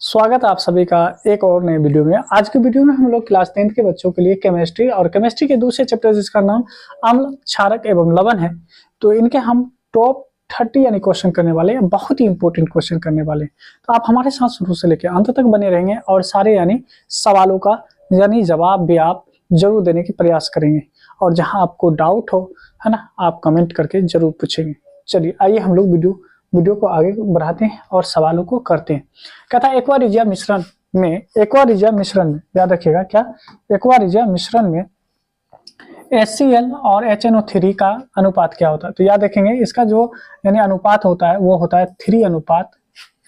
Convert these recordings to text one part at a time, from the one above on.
स्वागत है आप सभी का एक और नए वीडियो में। आज के वीडियो में हम लोग क्लास 10th के बच्चों के लिए केमिस्ट्री और केमिस्ट्री के दूसरे चैप्टर जिसका नाम अम्ल, क्षारक एवं लवण है, तो इनके हम टॉप 30 यानी क्वेश्चन करने वाले हैं। बहुत ही इंपॉर्टेंट क्वेश्चन करने वाले हैं, तो आप हमारे साथ शुरू से लेकर अंत तक बने रहेंगे और सारे यानी सवालों का यानी जवाब भी आप जरूर देने की प्रयास करेंगे। और जहाँ आपको डाउट हो, है ना, आप कमेंट करके जरूर पूछेंगे। चलिए आइए हम लोग वीडियो को आगे बढ़ाते हैं और सवालों को करते हैं। कहता है एक्वा रिजिया मिश्रण में याद रखिएगा, क्या एक्वा रिजिया मिश्रण में HCl और HNO3 का अनुपात क्या होता है। तो याद रखेंगे इसका जो यानी अनुपात होता है वो होता है 3 अनुपात,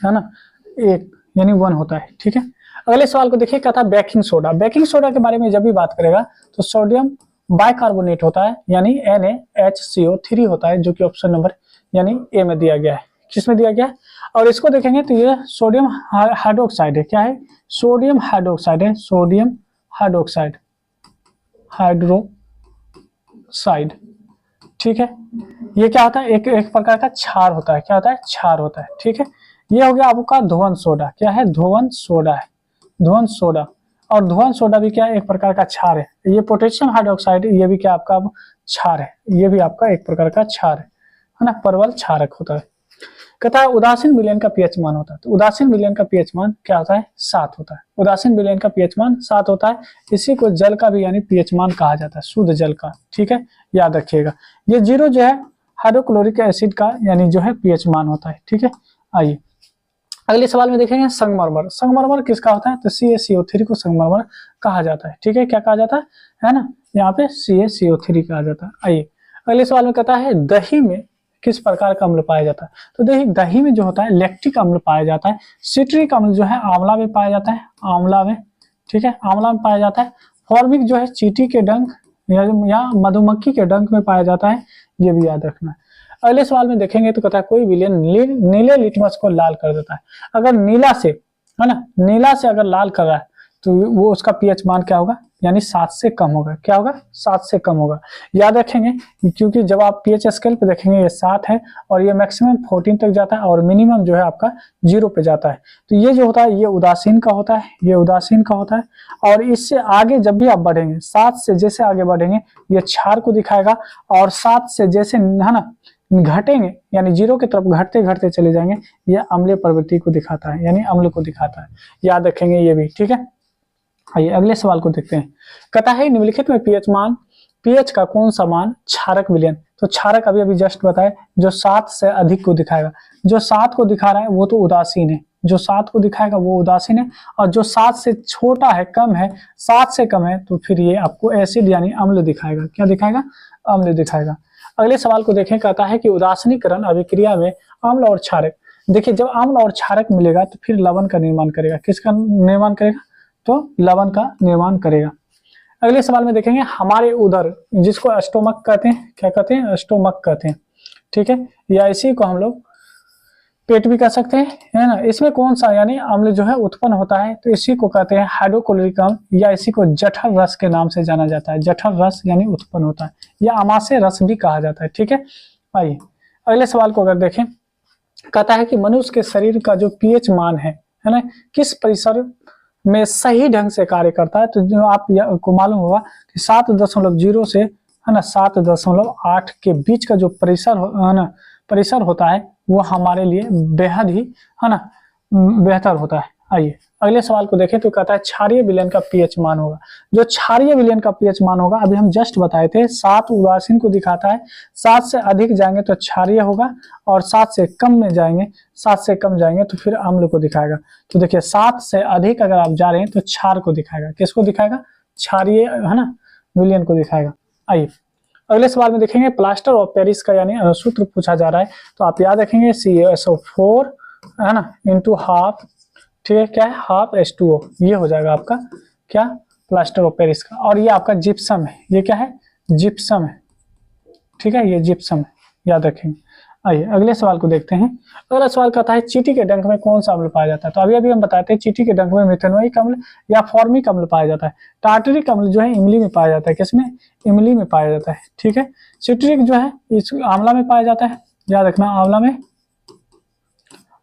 है ना, 1 यानी 1 होता है। ठीक है, अगले सवाल को देखिए। कहता है बेकिंग सोडा के बारे में जब भी बात करेगा तो सोडियम बाइकार्बोनेट होता है यानी NaHCO3 होता है, जो कि ऑप्शन नंबर यानी ए में दिया गया है। किसमें दिया गया है? और इसको देखेंगे तो ये सोडियम हाइड्रोक्साइड है। क्या है? सोडियम हाइड्रोक्साइड है, सोडियम हाइड्रोक्साइड। ठीक है, ये क्या होता है? एक प्रकार का क्षार होता है। क्या होता है? क्षार होता है। ठीक है, ये हो गया आपका धुवन सोडा। क्या है? धुवन सोडा है, धुवन सोडा। और धुवन सोडा भी क्या है? एक प्रकार का क्षार है। ये पोटेशियम हाइड्रोक्साइड, ये भी क्या आपका क्षार है, ये भी आपका एक प्रकार का क्षार है ना, परवल क्षारक होता है। कहता है उदासीन विलयन का पीएच मान होता है। तो उदासीन विलयन का पीएच मान क्या होता है? 7 होता है। उदासीन विलयन का पीएच मान 7 होता है। इसी को जल का भी यानी पीएच मान कहा जाता है, शुद्ध जल का। ठीक है, याद रखिएगा। ये 0 जो है हाइड्रोक्लोरिक एसिड का यानी जो है पीएच मान होता है। ठीक है, आइए अगले सवाल में देखेंगे संगमरमर। संगमरमर किसका होता है? तो CaCO3 को संगमरमर कहा जाता है। ठीक है, क्या कहा जाता है ना, यहाँ पे CaCO3 कहा जाता है। आइए अगले सवाल में कहता है दही में किस प्रकार का अम्ल पाया जाता है। तो दही में जो होता है लैक्टिक अम्ल पाया जाता है। सिट्रिक अम्ल जो है आंवला में पाया जाता है, आंवला में। ठीक है, आंवला में पाया जाता है। फॉर्मिक जो है चींटी के डंक या मधुमक्खी के डंक में पाया जाता है, ये भी याद रखना है। अगले सवाल में देखेंगे तो कहता है कोई विलयन नीले लिटमस को लाल कर देता है। अगर नीला से, है ना, नीला से अगर लाल कर रहा है तो वो उसका पीएच मान क्या होगा? यानी 7 से कम होगा। क्या होगा? 7 से कम होगा। याद रखेंगे क्योंकि जब आप पीएच स्केल पे देखेंगे ये 7 है और ये मैक्सिमम 14 तक जाता है और मिनिमम जो है आपका 0 पे जाता है। तो ये जो होता है ये उदासीन का होता है, ये उदासीन का होता है। और इससे आगे जब भी आप बढ़ेंगे, 7 से जैसे आगे बढ़ेंगे ये क्षार को दिखाएगा, और 7 से जैसे, है ना, घटेंगे यानी 0 की तरफ घटते घटते चले जाएंगे, ये अम्लीय प्रवृत्ति को दिखाता है यानी अम्ल को दिखाता है। याद रखेंगे ये भी। ठीक है, आइए अगले सवाल को देखते हैं। कहता है निम्नलिखित में पीएच का कौन सा मान क्षारक विलयन। तो क्षारक अभी जस्ट बताए, जो 7 से अधिक को दिखाएगा। जो 7 को दिखा रहा है वो तो उदासीन है, जो 7 को दिखाएगा वो उदासीन है। और जो 7 से छोटा है, कम है, 7 से कम है, तो फिर ये आपको एसिड यानी अम्ल दिखाएगा। क्या दिखाएगा? अम्ल दिखाएगा। अगले सवाल को देखें। कहता है कि उदासीनीकरण अभिक्रिया में अम्ल और क्षारक। देखिए जब अम्ल और क्षारक मिलेगा तो फिर लवण का निर्माण करेगा। किसका निर्माण करेगा? तो लवण का निर्माण करेगा। अगले सवाल में देखेंगे हमारे उदर, जिसको स्टोमक कहते हैं, क्या कहते हैं? स्टोमक कहते हैं। ठीक है, या इसी को हम लोग पेट भी कह सकते हैं, है ना। इसमें कौन सा यानी अम्ल जो है उत्पन्न होता है, तो इसी को कहते हैं हाइड्रोक्लोरिक अम्ल, या इसी को जठर रस के नाम से जाना जाता है। जठर रस यानी उत्पन्न होता है, या अमाशय रस भी कहा जाता है। ठीक है, आइए अगले सवाल को अगर देखें। कहता है कि मनुष्य के शरीर का जो पीएच मान है ना, किस परिसर में सही ढंग से कार्य करता है। तो जो आपको मालूम होगा कि 7.0 से, है ना, 7.8 के बीच का जो परिसर, है ना, परिसर होता है वो हमारे लिए बेहद ही, है ना, बेहतर होता है। आइए अगले सवाल को देखें। तो कहता है क्षारीय विलयन का पीएच मान होगा। जो क्षारीय विलयन का पीएच मान होगा, अभी हम जस्ट बताए थे, 7 उदासीन को दिखाता है, 7 से अधिक जाएंगे तो क्षारीय होगा, और 7 से कम में जाएंगे, 7 से कम जाएंगे तो फिर अम्ल को दिखाएगा। तो देखिए 7 से अधिक अगर आप जा रहे हैं तो क्षार को दिखाएगा। किसको दिखाएगा? क्षारीय, है ना, विलयन को दिखाएगा। आइए अगले सवाल में देखेंगे प्लास्टर ऑफ पेरिस का यानी सूत्र पूछा जा रहा है। तो आप याद रखेंगे CaSO4, है ना, इंटू हाफ, ठीक है, क्या है? हाफ H2O, ये हो जाएगा आपका क्या? प्लास्टर ऑफ पेरिस का। और ये आपका जिप्सम है। ये क्या है? जिप्सम है। ठीक है, ये जिप्सम है, याद रखेंगे। आइए अगले सवाल को देखते हैं। अगला सवाल कहता है चींटी के डंक में कौन सा अम्ल पाया जाता है। तो अभी हम बताते हैं चींटी के डंक में मिथेनोइक अम्ल या फॉर्मिक अम्ल पाया जाता है। टार्टरिक अम्ल जो है इमली में पाया जाता है। किसमें? इमली में पाया जाता है। ठीक है, सिट्रिक जो है इस आंवला में पाया जाता है, याद रखना, आंवला में।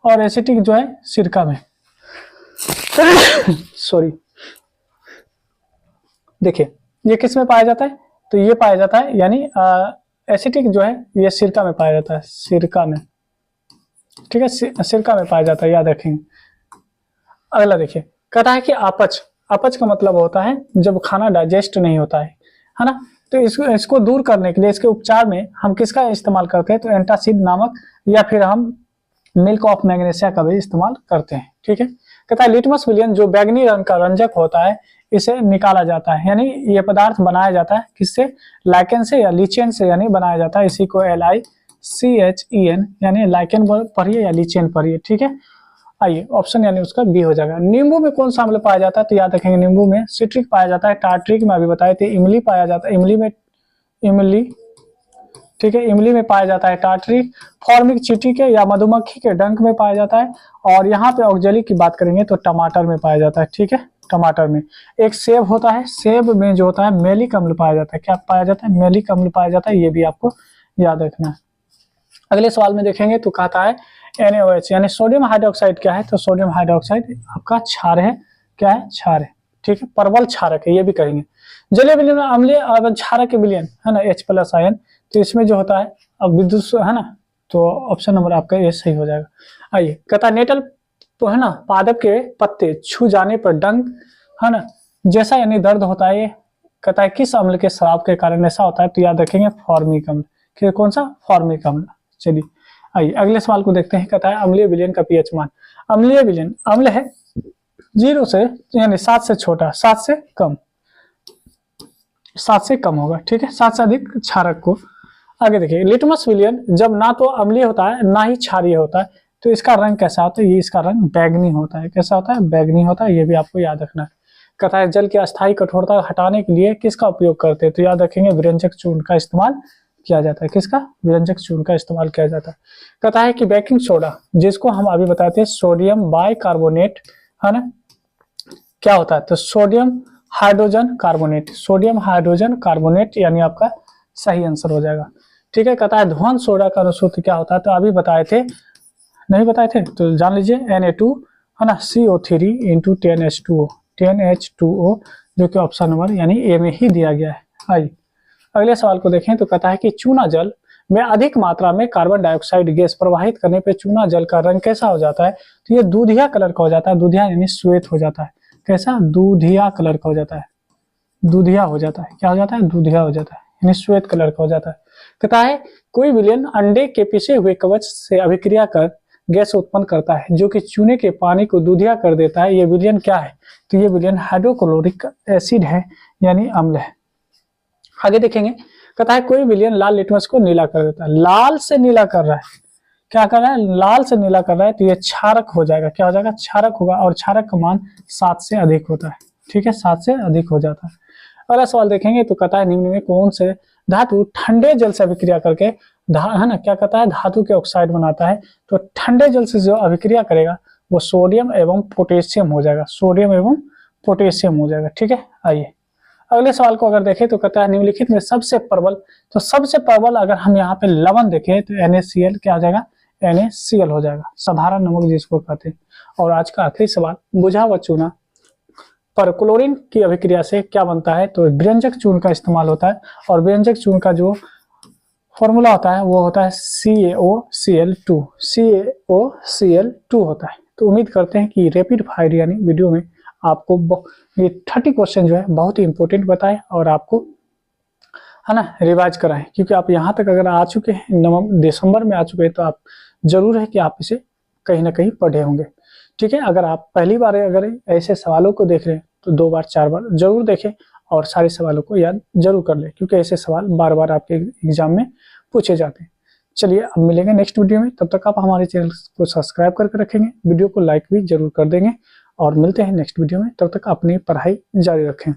और एसिटिक जो है सिरका में। सॉरी, देखिए ये किस में पाया जाता है, तो ये पाया जाता है यानी एसिटिक जो है ये सिरका में पाया जाता है, सिरका में, ठीक है, सिरका में पाया जाता है, याद रखेंगे। अगला देखिए, कहता है कि अपच, अपच का मतलब होता है जब खाना डाइजेस्ट नहीं होता है ना, तो इसको दूर करने के लिए, इसके उपचार में हम किसका इस्तेमाल करते हैं, तो एंटासिड नामक, या फिर हम मिल्क ऑफ मैग्नीशिया का भी इस्तेमाल करते हैं, ठीक है। कहता है लिटमस विलियन जो बैगनी रंग का रंजक होता है इसे निकाला जाता है, यानी ये पदार्थ बनाया जाता है किससे, लाइकेन से या लीचेन से, यानी बनाया जाता है, इसी को LICHEN यानी लाइकेन पढ़िए या लीचेन पढ़िए, ठीक है। आइए ऑप्शन यानी उसका बी हो जाएगा। नींबू में कौन सा अम्ल पाया जाता है, तो याद रखेंगे नींबू में सिट्रिक पाया जाता है, टार्ट्रिक में अभी बताए थे, इमली पाया जाता है, इमली, ठीक है, इमली में पाया जाता है टार्ट्रिक, फॉर्मिक चींटी के या मधुमक्खी के डंक में पाया जाता है, और यहाँ पे ऑक्जेलिक की बात करेंगे तो टमाटर में पाया जाता है, ठीक है, टमाटर में। एक सेब होता है, सेब में जो होता है मेलिक अम्ल पाया जाता है, क्या पाया जाता है, मेलिक अम्ल पाया जाता है, ये भी आपको याद रखना है। अगले सवाल में देखेंगे तो कहता है NaOH यानी सोडियम हाइड्रोक्साइड क्या है, तो सोडियम हाइड्रोक्साइड आपका क्षार है, क्या है, क्षार है, ठीक है, प्रबल क्षारक है, ये भी कहेंगे। जलीय विलयन में अम्लीय और क्षारक विलयन है ना, H+ आयन, तो इसमें जो होता है अब विद्युत है ना, तो ऑप्शन नंबर आपका ये सही हो जाएगा। आइए, कहता नेटल तो है ना, पादप के पत्ते छू जाने पर डंक है ना जैसा यानी दर्द होता है, ये कहता है किस अम्ल के स्राव के कारण ऐसा होता है, तो याद रखेंगे फॉर्मिक अम्ल, कौन सा, फॉर्मिक अम्ल। चलिए आइए अगले सवाल को देखते हैं। कहता है अम्लीय विलयन का पीएच मान, अम्लीय विलयन अम्ल है 0 से यानी 7 से छोटा, 7 से कम, 7 से कम होगा, ठीक है, 7 से अधिक क्षारक को। आगे देखिए लिटमस विलयन जब ना तो अम्लीय होता है ना ही क्षारीय होता है, तो इसका रंग कैसा होता है, ये इसका रंग बैगनी होता है, कैसा होता है, बैगनी होता है, ये भी आपको याद रखना है। कहता है जल की अस्थायी कठोरता हटाने के लिए किसका उपयोग करते हैं, तो याद रखेंगे विरंजक चूर्ण का इस्तेमाल किया जाता है, किसका, विरंजक चूर्ण का इस्तेमाल किया जाता है। कहता है कि बेकिंग सोडा जिसको हम अभी बताते हैं सोडियम बाइकार्बोनेट है ना, क्या होता है, तो sodium hydrogen carbonate, sodium hydrogen carbonate यानी आपका सही आंसर हो जाएगा, ठीक है। कहता है ध्वन सोडा का अनुसूत्र क्या होता है, तो अभी बताए थे, नहीं बताए थे तो जान लीजिए Na2 है ना, CO3 × 10H2O, 10H2O जो कि ऑप्शन नंबर यानी ए में ही दिया गया है। आइए अगले सवाल को देखें तो कहता है कि चूना जल में अधिक मात्रा में कार्बन डाइऑक्साइड गैस प्रवाहित करने पे चूना जल का रंग कैसा हो जाता है, तो ये दूधिया कलर का हो जाता है, दूधिया यानी श्वेत हो जाता है, कैसा, दूधिया कलर का हो जाता है, दूधिया हो जाता है, क्या हो जाता है, दूधिया हो जाता है यानी श्वेत कलर का हो जाता है। कहता है कोई विलयन अंडे के पिसे हुए कवच से अभिक्रिया कर गैस उत्पन्न करता है जो कि चूने के पानी को दूधिया कर देता है, ये विलयन क्या है, तो ये विलयन हाइड्रोक्लोरिक एसिड है यानी अम्ल है। आगे देखेंगे कहता है कोई विलयन लाल लिटमस को नीला कर देता है, लाल से नीला कर रहा है, क्या कर रहा है, लाल से नीला कर रहा है, तो ये क्षारक हो जाएगा, क्या हो जाएगा, क्षारक होगा, और क्षारक का मान 7 से अधिक होता है, ठीक है, 7 से अधिक हो जाता है। अगला सवाल देखेंगे तो कहता है निम्न में कौन से धातु ठंडे जल से अभिक्रिया करके है ना, क्या कहता है, धातु के ऑक्साइड बनाता है, तो ठंडे जल से जो अभिक्रिया करेगा वो सोडियम एवं पोटेशियम हो जाएगा, सोडियम एवं पोटेशियम हो जाएगा, ठीक है। आइए अगले सवाल को अगर देखें तो कहता है निम्नलिखित में सबसे प्रबल, तो सबसे प्रबल अगर हम यहाँ पे लवण देखें तो NaCl क्या हो जाएगा, NaCl हो जाएगा, साधारण नमक जिसको कहते हैं। और आज का आखिरी सवाल, बुझा हुआ चूना पर क्लोरीन की अभिक्रिया से क्या बनता है, तो व्यंजक चूर्ण का इस्तेमाल होता है, और व्यंजक चूर्ण का जो फॉर्मूला होता है वो होता है CaOCl2, CaOCl2 होता है। तो उम्मीद करते हैं कि रैपिड फायर यानी वीडियो में आपको ये 30 क्वेश्चन जो है बहुत ही इंपॉर्टेंट बताए और आपको है ना रिवाइज कराएं, क्योंकि आप यहाँ तक अगर आ चुके हैं दिसंबर में आ चुके हैं तो आप जरूर है कि आप इसे कहीं ना कहीं पढ़े होंगे, ठीक है। अगर आप पहली बार अगर ऐसे सवालों को देख रहे हैं तो 2 बार 4 बार जरूर देखें और सारे सवालों को याद जरूर कर लें, क्योंकि ऐसे सवाल बार बार आपके एग्जाम में पूछे जाते हैं। चलिए अब मिलेंगे नेक्स्ट वीडियो में, तब तक आप हमारे चैनल को सब्सक्राइब करके रखेंगे, वीडियो को लाइक भी जरूर कर देंगे, और मिलते हैं नेक्स्ट वीडियो में, तब तक अपनी पढ़ाई जारी रखें।